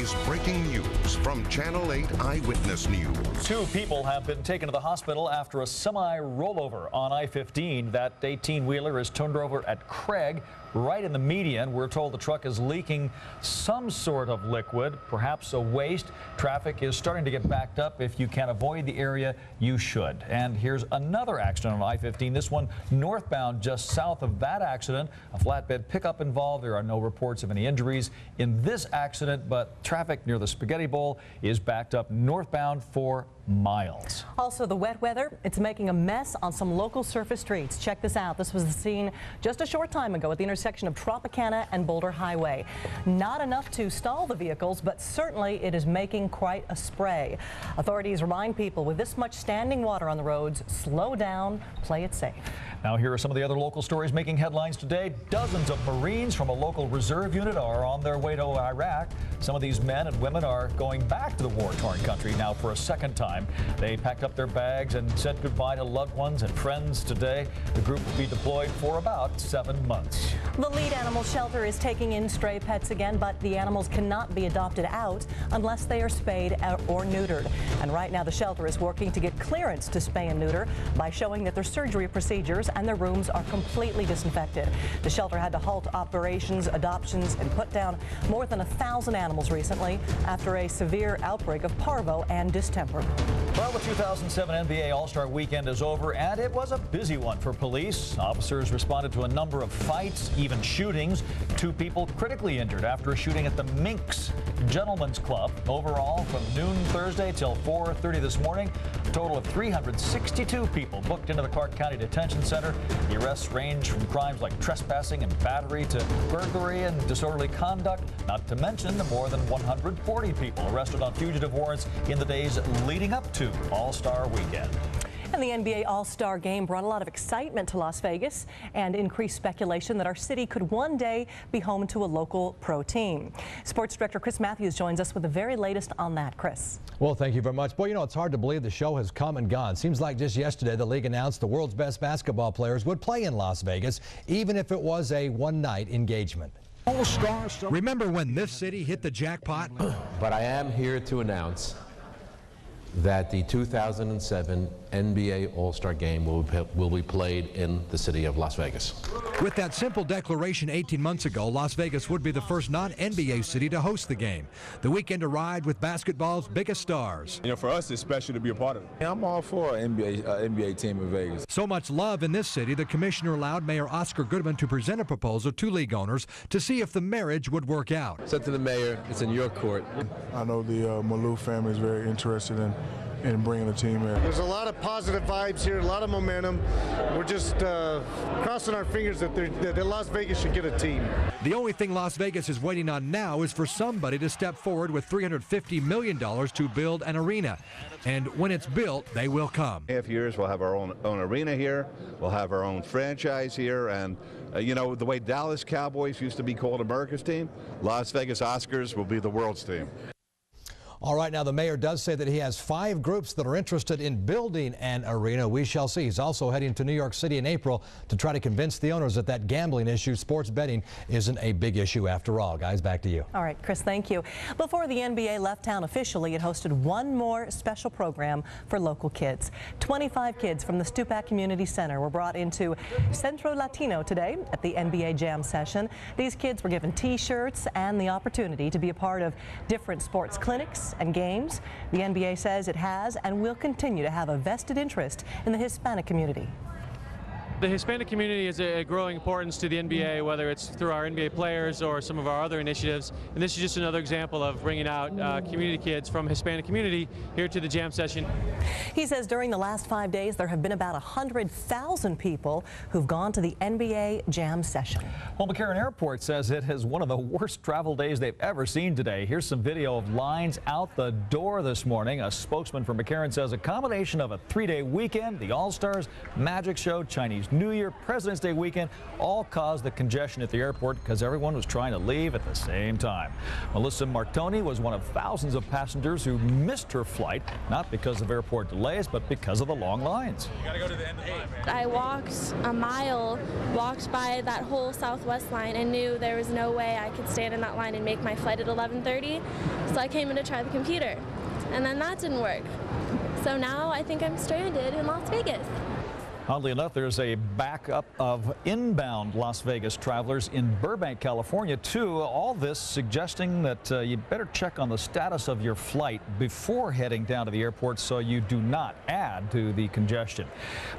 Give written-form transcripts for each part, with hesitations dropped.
is breaking news from Channel 8 Eyewitness News. 2 people have been taken to the hospital after a semi-rollover on I-15. That 18-wheeler is turned over at Craig, right in the median. We're told the truck is leaking some sort of liquid, perhaps a waste. Traffic is starting to get backed up. If you can avoid the area, you should. And here's another accident on I-15, this one northbound just south of that accident. A flatbed pickup involved. There are no reports of any injuries in this accident, but traffic near the Spaghetti Bowl is backed up northbound for miles. Also, the wet weather, it's making a mess on some local surface streets. Check this out. This was the scene just a short time ago at the intersection of Tropicana and Boulder Highway. Not enough to stall the vehicles, but certainly it is making quite a spray. Authorities remind people with this much standing water on the roads, slow down, play it safe. Now, here are some of the other local stories making headlines today. Dozens of Marines from a local reserve unit are on their way to Iraq. Some of these men and women are going back to the war-torn country now for a second time. They packed up their bags and said goodbye to loved ones and friends today. The group will be deployed for about 7 months. The lead animal shelter is taking in stray pets again, but the animals cannot be adopted out unless they are spayed or neutered. And right now the shelter is working to get clearance to spay and neuter by showing that their surgery procedures and their rooms are completely disinfected. The shelter had to halt operations, adoptions, and put down more than 1,000 animals recently after a severe outbreak of parvo and distemper. Well, the 2007 NBA All-Star Weekend is over, and it was a busy one for police. Officers responded to a number of fights, even shootings. 2 people critically injured after a shooting at the Minx Gentlemen's Club. Overall, from noon Thursday till 4:30 this morning, a total of 362 people booked into the Clark County Detention Center. The arrests range from crimes like trespassing and battery to burglary and disorderly conduct, not to mention the more than 140 people arrested on fugitive warrants in the days leading up to All-Star Weekend. And the NBA All-Star Game brought a lot of excitement to Las Vegas and increased speculation that our city could one day be home to a local pro team. Sports Director Chris Maathuis joins us with the very latest on that. Chris. Well, thank you very much. Boy, you know, it's hard to believe the show has come and gone. Seems like just yesterday the league announced the world's best basketball players would play in Las Vegas, even if it was a one-night engagement. Remember when this city hit the jackpot? But I am here to announce that the 2007 NBA All-Star Game will be played in the city of Las Vegas. With that simple declaration 18 months ago, Las Vegas would be the first non-NBA city to host the game. The weekend arrived with basketball's biggest stars. You know, for us, it's special to be a part of it. I'm all for an NBA team in Vegas. So much love in this city, the commissioner allowed Mayor Oscar Goodman to present a proposal to league owners to see if the marriage would work out. Said to the mayor, it's in your court. I know the Malou family is very interested in bringing a team in. There's a lot of positive vibes here, a lot of momentum. We're just crossing our fingers that Las Vegas should get a team. The only thing Las Vegas is waiting on now is for somebody to step forward with $350 million to build an arena. And when it's built, they will come. In a few years, we'll have our own arena here. We'll have our own franchise here. And, you know, the way Dallas Cowboys used to be called America's team, Las Vegas Oscars will be the world's team. All right, now the mayor does say that he has 5 groups that are interested in building an arena. We shall see. He's also heading to New York City in April to try to convince the owners that gambling issue, sports betting, isn't a big issue after all. Guys, back to you. All right, Chris, thank you. Before the NBA left town officially, it hosted one more special program for local kids. 25 kids from the Stupak Community Center were brought into Centro Latino today at the NBA Jam session. These kids were given T-shirts and the opportunity to be a part of different sports clinics and games. The NBA says it has and will continue to have a vested interest in the Hispanic community. The Hispanic community is a growing importance to the NBA, whether it's through our NBA players or some of our other initiatives. And this is just another example of bringing out community kids from Hispanic community here to the jam session. He says during the last 5 days, there have been about 100,000 people who've gone to the NBA jam session. Well, McCann Airport says it has one of the worst travel days they've ever seen today. Here's some video of lines out the door this morning. A spokesman for McCann says a combination of a 3-day weekend, the All-Stars, magic show, Chinese Chinese New Year, President's Day weekend all caused the congestion at the airport because everyone was trying to leave at the same time. Melissa Martoni was one of thousands of passengers who missed her flight, not because of airport delays, but because of the long lines. You gotta go to the end of the line, man. I walked a mile, walked by that whole Southwest line, and knew there was no way I could stand in that line and make my flight at 11:30. So I came in to try the computer, and then that didn't work. So now I think I'm stranded in Las Vegas. Oddly enough, there's a backup of inbound Las Vegas travelers in Burbank, California, too. All this suggesting that you better check on the status of your flight before heading down to the airport so you do not add to the congestion.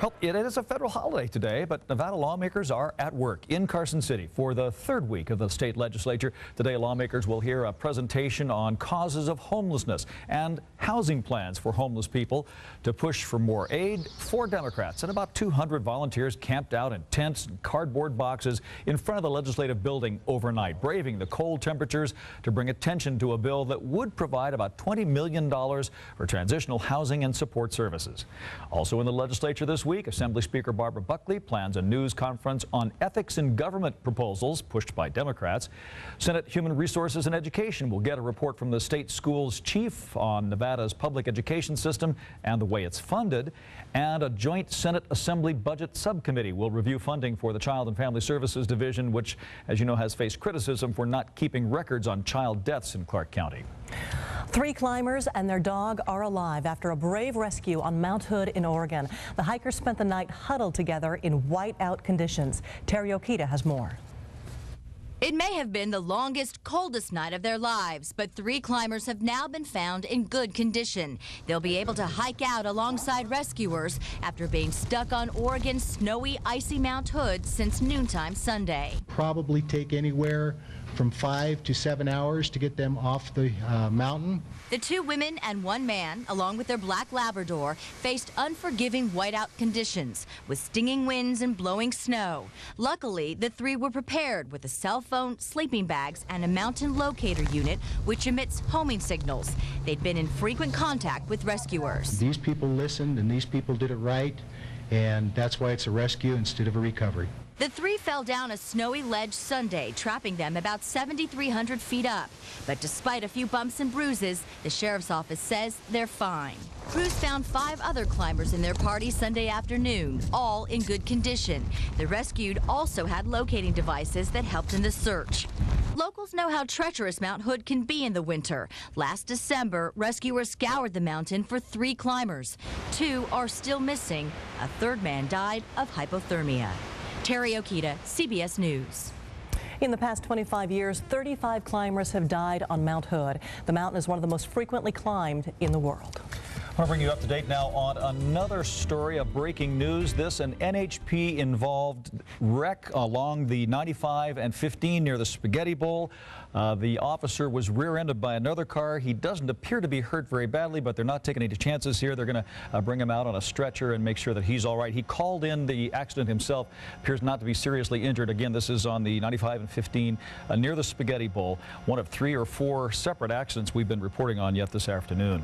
Well, it is a federal holiday today, but Nevada lawmakers are at work in Carson City for the third week of the state legislature. Today, lawmakers will hear a presentation on causes of homelessness and housing plans for homeless people to push for more aid for Democrats. And about 200 volunteers camped out in tents and cardboard boxes in front of the legislative building overnight, braving the cold temperatures to bring attention to a bill that would provide about $20 million for transitional housing and support services. Also in the legislature this week, Assembly Speaker Barbara Buckley plans a news conference on ethics in government proposals pushed by Democrats. Senate Human Resources and Education will get a report from the state schools chief on Nevada's public education system and the way it's funded. And a joint Senate Assembly Budget Subcommittee will review funding for the Child and Family Services Division, which, as you know, has faced criticism for not keeping records on child deaths in Clark County. 3 climbers and their dog are alive after a brave rescue on Mount Hood in Oregon. The hikers spent the night huddled together in whiteout conditions. Terry Okita has more. It may have been the longest, coldest night of their lives, but 3 climbers have now been found in good condition. They'll be able to hike out alongside rescuers after being stuck on Oregon's snowy, icy Mount Hood since noontime Sunday. Probably take anywhere from 5 to 7 hours to get them off the mountain. The 2 women and 1 man, along with their black Labrador, faced unforgiving whiteout conditions with stinging winds and blowing snow. Luckily, the 3 were prepared with a cell phone, sleeping bags, and a mountain locator unit, which emits homing signals. They'd been in frequent contact with rescuers. These people listened, and these people did it right, and that's why it's a rescue instead of a recovery. The 3 fell down a snowy ledge Sunday, trapping them about 7,300 feet up. But despite a few bumps and bruises, the sheriff's office says they're fine. Crews found 5 other climbers in their party Sunday afternoon, all in good condition. The rescued also had locating devices that helped in the search. Locals know how treacherous Mount Hood can be in the winter. Last December, rescuers scoured the mountain for 3 climbers. 2 are still missing. A 3rd man died of hypothermia. Terry Okita, CBS News. In the past 25 years, 35 climbers have died on Mount Hood. The mountain is one of the most frequently climbed in the world. I want to bring you up to date now on another story of breaking news. This, an NHP-involved wreck along the 95 and 15 near the Spaghetti Bowl. The officer was rear-ended by another car. He doesn't appear to be hurt very badly, but they're not taking any chances here. They're going to bring him out on a stretcher and make sure that he's all right. He called in the accident himself, appears not to be seriously injured. Again, this is on the 95 and 15 near the Spaghetti Bowl, one of 3 or 4 separate accidents we've been reporting on yet this afternoon.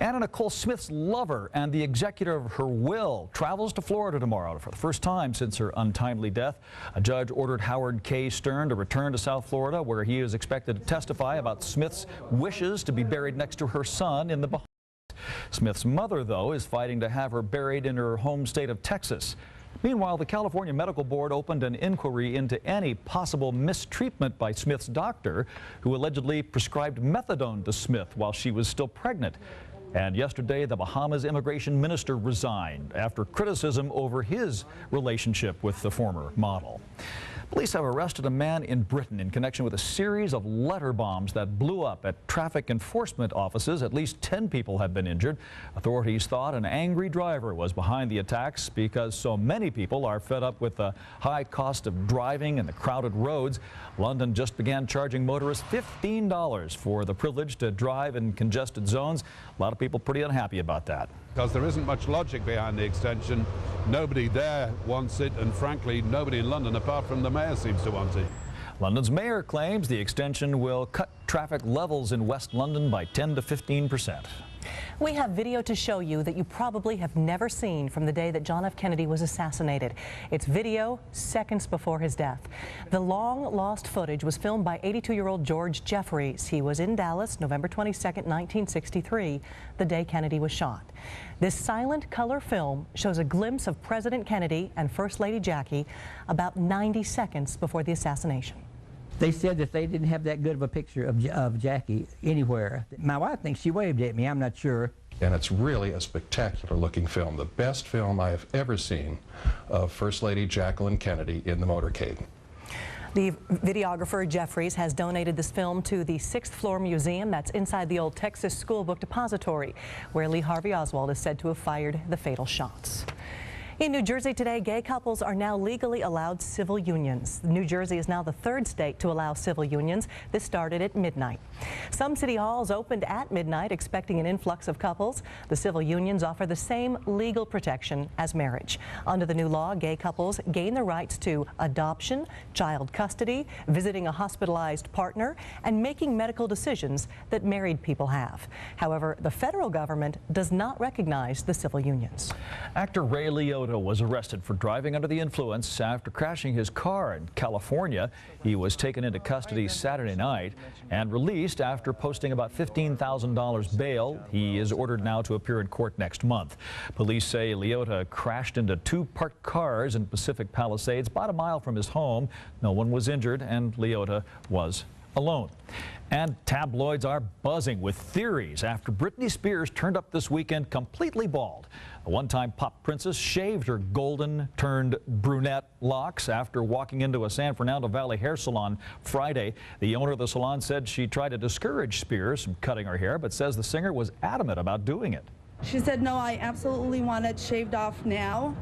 Anna Nicole Smith's lover and the executor of her will travels to Florida tomorrow for the first time since her untimely death. A judge ordered Howard K. Stern to return to South Florida, where he is expected to testify about Smith's wishes to be buried next to her son in the Bahamas. Smith's mother, though, is fighting to have her buried in her home state of Texas. Meanwhile, the California Medical Board opened an inquiry into any possible mistreatment by Smith's doctor, who allegedly prescribed methadone to Smith while she was still pregnant. And yesterday, the Bahamas immigration minister resigned after criticism over his relationship with the former model. Police have arrested a man in Britain in connection with a series of letter bombs that blew up at traffic enforcement offices. At least 10 people have been injured. Authorities thought an angry driver was behind the attacks because so many people are fed up with the high cost of driving and the crowded roads. London just began charging motorists $15 for the privilege to drive in congested zones. A lot of people pretty unhappy about that. Because there isn't much logic behind the extension. Nobody there wants it, and frankly, nobody in London, apart from the mayor, seems to want it. London's mayor claims the extension will cut traffic levels in West London by 10 to 15%. We have video to show you that you probably have never seen from the day that John F. Kennedy was assassinated. It's video seconds before his death. The long-lost footage was filmed by 82-year-old George Jeffries. He was in Dallas November 22nd, 1963, the day Kennedy was shot. This silent color film shows a glimpse of President Kennedy and First Lady Jackie about 90 seconds before the assassination. They said that they didn't have that good of a picture of Jackie anywhere. My wife thinks she waved at me. I'm not sure. And it's really a spectacular looking film, the best film I have ever seen of First Lady Jacqueline Kennedy in the motorcade. The videographer Jeffries has donated this film to the 6th floor museum that's inside the old Texas School Book Depository, where Lee Harvey Oswald is said to have fired the fatal shots. In New Jersey today, gay couples are now legally allowed civil unions. New Jersey is now the 3rd state to allow civil unions. This started at midnight. Some city halls opened at midnight, expecting an influx of couples. The civil unions offer the same legal protection as marriage. Under the new law, gay couples gain the rights to adoption, child custody, visiting a hospitalized partner, and making medical decisions that married people have. However, the federal government does not recognize the civil unions. Actor Ray Liotta was arrested for driving under the influence after crashing his car in California. He was taken into custody Saturday night and released after posting about $15,000 bail. He is ordered now to appear in court next month. Police say Liotta crashed into 2 parked cars in Pacific Palisades, about a mile from his home. No one was injured, and Liotta was alone. And tabloids are buzzing with theories after Britney Spears turned up this weekend completely bald. A one-time pop princess shaved her golden-turned-brunette locks after walking into a San Fernando Valley hair salon Friday. The owner of the salon said she tried to discourage Spears from cutting her hair, but says the singer was adamant about doing it. She said, no, I absolutely want it shaved off now.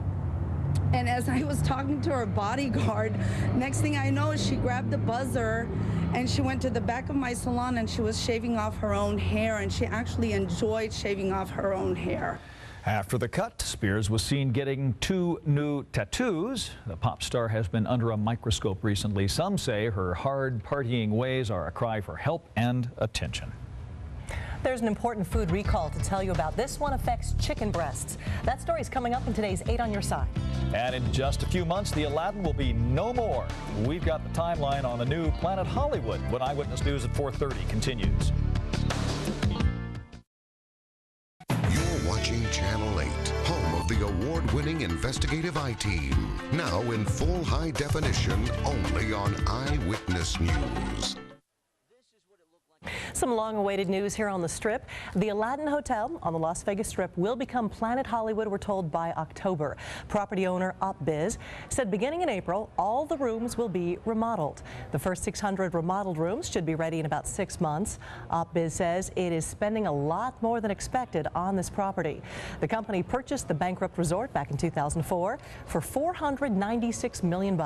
And as I was talking to her bodyguard, next thing I know, she grabbed the buzzer and she went to the back of my salon and she was shaving off her own hair, and she actually enjoyed shaving off her own hair. After the cut, Spears was seen getting 2 new tattoos. The pop star has been under a microscope recently. Some say her hard partying ways are a cry for help and attention. There's an important food recall to tell you about. This one affects chicken breasts. That story is coming up in today's 8 on Your Side. And in just a few months, the Alladin will be no more. We've got the timeline on the new Planet Hollywood when Eyewitness News at 4:30 continues. You're watching Channel 8, home of the award-winning investigative I-Team. Now in full high definition, only on Eyewitness News. Some long-awaited news here on the Strip. The Alladin Hotel on the Las Vegas Strip will become Planet Hollywood, we're told, by October. Property owner UpBiz said beginning in April, all the rooms will be remodeled. The first 600 remodeled rooms should be ready in about 6 months. UpBiz says it is spending a lot more than expected on this property. The company purchased the bankrupt resort back in 2004 for $496 million.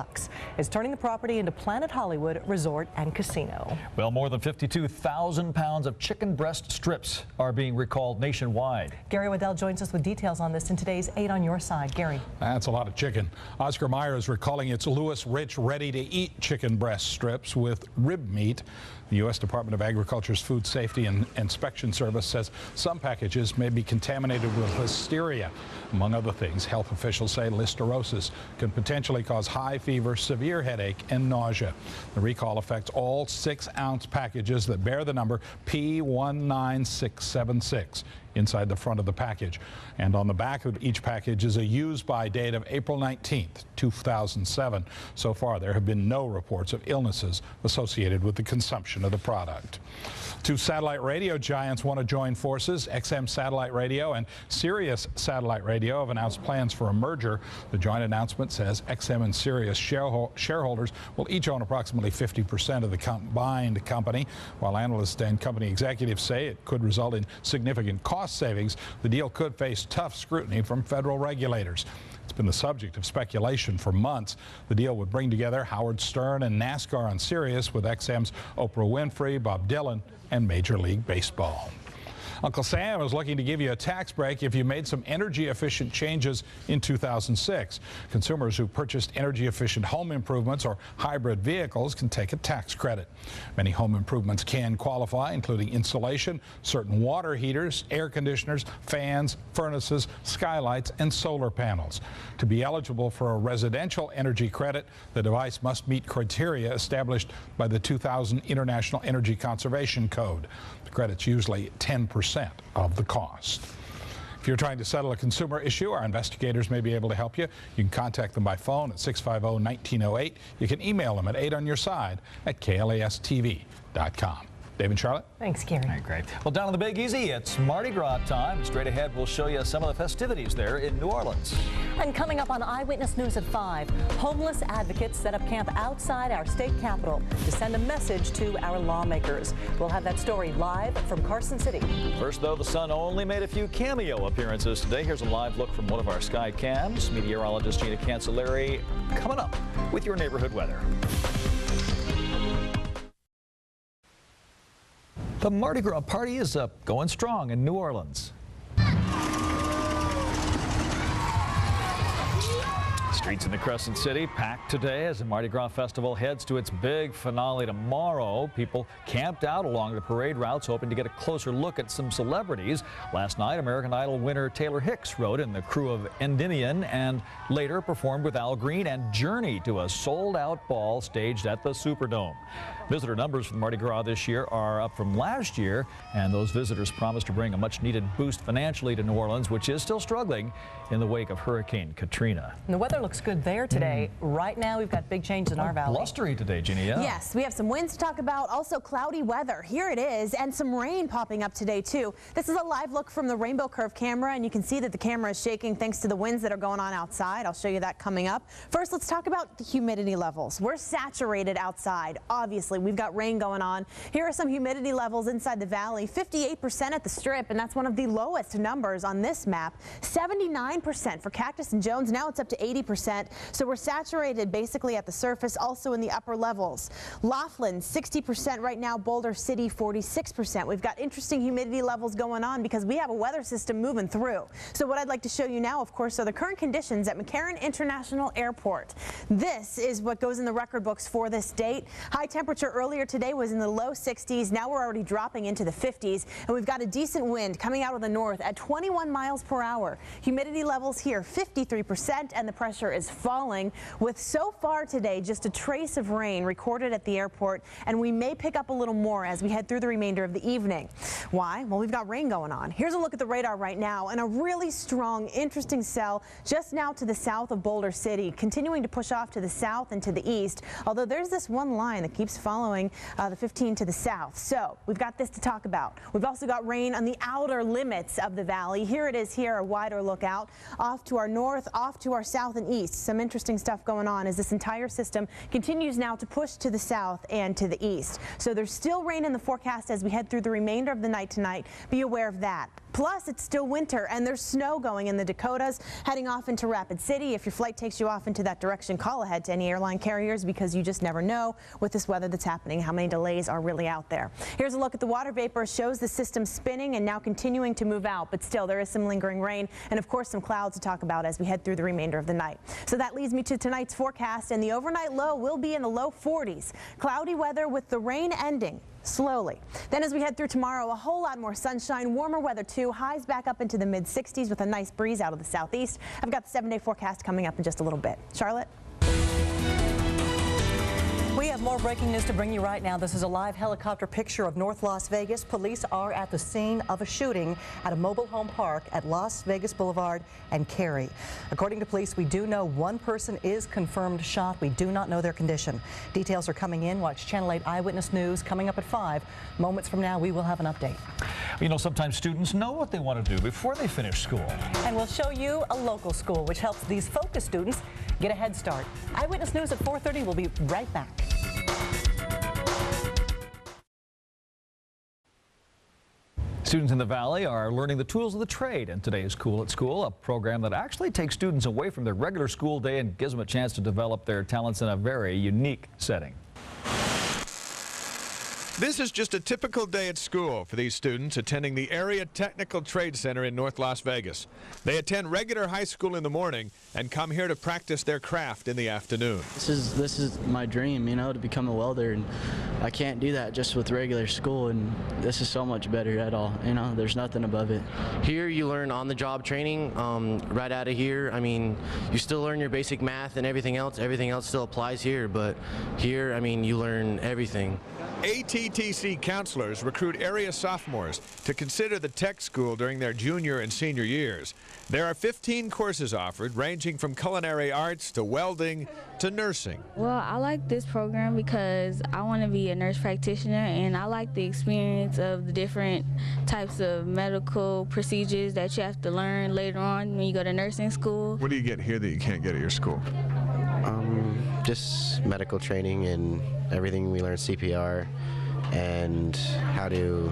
It's turning the property into Planet Hollywood Resort and Casino. Well, more than 52,000 pounds of chicken breast strips are being recalled nationwide. Gary Waddell joins us with details on this in today's 8 on Your Side. Gary. That's a lot of chicken. Oscar Mayer is recalling its Lewis Rich ready-to-eat chicken breast strips with rib meat. The U.S. Department of Agriculture's Food Safety and Inspection Service says some packages may be contaminated with listeria. Among other things, health officials say listeriosis can potentially cause high fever, severe headache, and nausea. The recall affects all 6-ounce packages that bear the number P19676 inside the front of the package. And on the back of each package is a use-by date of April 19th, 2007. So far, there have been no reports of illnesses associated with the consumption of the product. 2 satellite radio giants want to join forces. XM Satellite Radio and Sirius Satellite Radio have announced plans for a merger. The joint announcement says XM and Sirius shareholders will each own approximately 50% of the combined company. While analysts and company executives say it could result in significant cost savings, the deal could face tough scrutiny from federal regulators. It's been the subject of speculation for months. The deal would bring together Howard Stern and NASCAR on Sirius with XM's Oprah Winfrey, Bob Dylan, and Major League Baseball. Uncle Sam is looking to give you a tax break if you made some energy-efficient changes in 2006. Consumers who purchased energy-efficient home improvements or hybrid vehicles can take a tax credit. Many home improvements can qualify, including insulation, certain water heaters, air conditioners, fans, furnaces, skylights, and solar panels. To be eligible for a residential energy credit, the device must meet criteria established by the 2000 International Energy Conservation Code. The credit's usually 10% of the cost. If you're trying to settle a consumer issue, our investigators may be able to help you. You can contact them by phone at 650-1908. You can email them at 8onyourSide@KLAS-TV.com. Dave and Charlotte. Thanks, Gary. All right, great. Well, down on the Big Easy, it's Mardi Gras time. Straight ahead, we'll show you some of the festivities there in New Orleans. And coming up on Eyewitness News at 5, homeless advocates set up camp outside our state capitol to send a message to our lawmakers. We'll have that story live from Carson City. First, though, the sun only made a few cameo appearances today. Here's a live look from one of our sky cams. Meteorologist Gina Cancelliere coming up with your neighborhood weather. The Mardi Gras party is going strong in New Orleans. Streets in the Crescent City packed today as the Mardi Gras Festival heads to its big finale tomorrow. People camped out along the parade routes hoping to get a closer look at some celebrities. Last night, American Idol winner Taylor Hicks rode in the crew of Endymion and later performed with Al Green and Journey to a sold-out ball staged at the Superdome. Visitor numbers for the Mardi Gras this year are up from last year, and those visitors promise to bring a much-needed boost financially to New Orleans, which is still struggling in the wake of Hurricane Katrina. And the weather looks good there today. Right now, we've got big changes in our valley. Blustery today, Gina. Yeah. Yes, we have some winds to talk about, also cloudy weather. Here it is, and some rain popping up today, too. This is a live look from the Rainbow Curve camera, and you can see that the camera is shaking thanks to the winds that are going on outside. I'll show you that coming up. First, let's talk about the humidity levels. We're saturated outside. Obviously, we've got rain going on. Here are some humidity levels inside the valley. 58% at the Strip, and that's one of the lowest numbers on this map. 79% for Cactus and Jones. Now it's up to 80%. So we're saturated basically at the surface, also in the upper levels. Laughlin, 60% right now. Boulder City, 46%. We've got interesting humidity levels going on because we have a weather system moving through. So what I'd like to show you now, of course, are the current conditions at McCann International Airport. This is what goes in the record books for this date. High temperature earlier today was in the low 60s. Now we're already dropping into the 50s, and we've got a decent wind coming out of the north at 21 miles per hour. Humidity levels here 53%, and the pressure is falling with so far today just a trace of rain recorded at the airport, and we may pick up a little more as we head through the remainder of the evening. Why? Well, we've got rain going on. Here's a look at the radar right now, and a really strong, interesting cell just now to the south of Boulder City, continuing to push off to the south and to the east, although there's this one line that keeps following the 15 to the south. So we've got this to talk about. We've also got rain on the outer limits of the valley. Here it is here, a wider look out off to our north, off to our south and east. Some interesting stuff going on as this entire system continues now to push to the south and to the east. So there's still rain in the forecast as we head through the remainder of the night tonight. Be aware of that. Plus, it's still winter, and there's snow going in the Dakotas, heading off into Rapid City. If your flight takes you off into that direction, call ahead to any airline carriers because you just never know with this weather that's happening how many delays are really out there. Here's a look at the water vapor. Shows the system spinning and now continuing to move out, but still there is some lingering rain and, of course, some clouds to talk about as we head through the remainder of the night. So that leads me to tonight's forecast, and the overnight low will be in the low 40s. Cloudy weather with the rain ending slowly. Then as we head through tomorrow, a whole lot more sunshine, warmer weather too. Highs back up into the mid-60s with a nice breeze out of the southeast. I've got the 7-day forecast coming up in just a little bit. Charlotte? We have more breaking news to bring you right now. This is a live helicopter picture of North Las Vegas. Police are at the scene of a shooting at a mobile home park at Las Vegas Boulevard and Cary. According to police, we do know one person is confirmed shot. We do not know their condition. Details are coming in. Watch Channel 8 Eyewitness News coming up at 5. Moments from now, we will have an update. You know, sometimes students know what they want to do before they finish school. And we'll show you a local school which helps these focus students get a head start. Eyewitness News at 4:30. We'll be right back. Students in the Valley are learning the tools of the trade in today's Cool at School, a program that actually takes students away from their regular school day and gives them a chance to develop their talents in a very unique setting. This is just a typical day at school for these students attending the Area Technical Trade Center in North Las Vegas. They attend regular high school in the morning and come here to practice their craft in the afternoon. This is my dream, you know, to become a welder, and I can't do that just with regular school, and this is so much better at all, you know, there's nothing above it. Here you learn on-the-job training right out of here. I mean, you still learn your basic math and everything else still applies here, but here, I mean, you learn everything. ATTC counselors recruit area sophomores to consider the tech school during their junior and senior years. There are 15 courses offered, ranging from culinary arts to welding to nursing. Well, I like this program because I want to be a nurse practitioner, and I like the experience of the different types of medical procedures that you have to learn later on when you go to nursing school. What do you get here that you can't get at your school? Just medical training and everything. We learn CPR and how to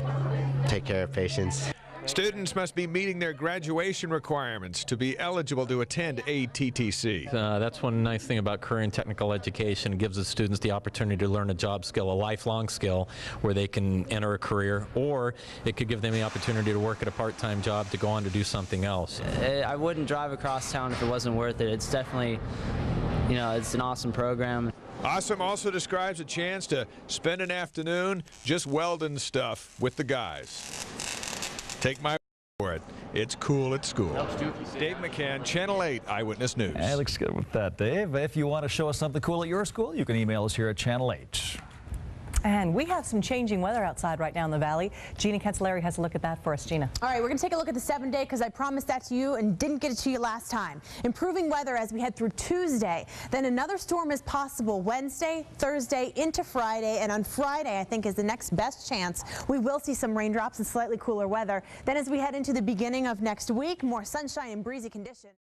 take care of patients. Students must be meeting their graduation requirements to be eligible to attend ATTC. That's one nice thing about career and technical education. It gives the students the opportunity to learn a job skill, a lifelong skill, where they can enter a career, or it could give them the opportunity to work at a part-time job to go on to do something else. I wouldn't drive across town if it wasn't worth it. It's definitely, you know, it's an awesome program. Awesome also describes a chance to spend an afternoon just welding stuff with the guys. Take my word for it. It's cool at school. Dave McCann, Channel 8 Eyewitness News. It looks good with that, Dave. If you want to show us something cool at your school, you can email us here at Channel 8. And we have some changing weather outside right now in the valley. Gina Cancelliere has a look at that for us. Gina. All right, we're going to take a look at the 7-day because I promised that to you and didn't get it to you last time. Improving weather as we head through Tuesday. Then another storm is possible Wednesday, Thursday, into Friday. And on Friday, I think, is the next best chance. We will see some raindrops and slightly cooler weather. Then as we head into the beginning of next week, more sunshine and breezy conditions.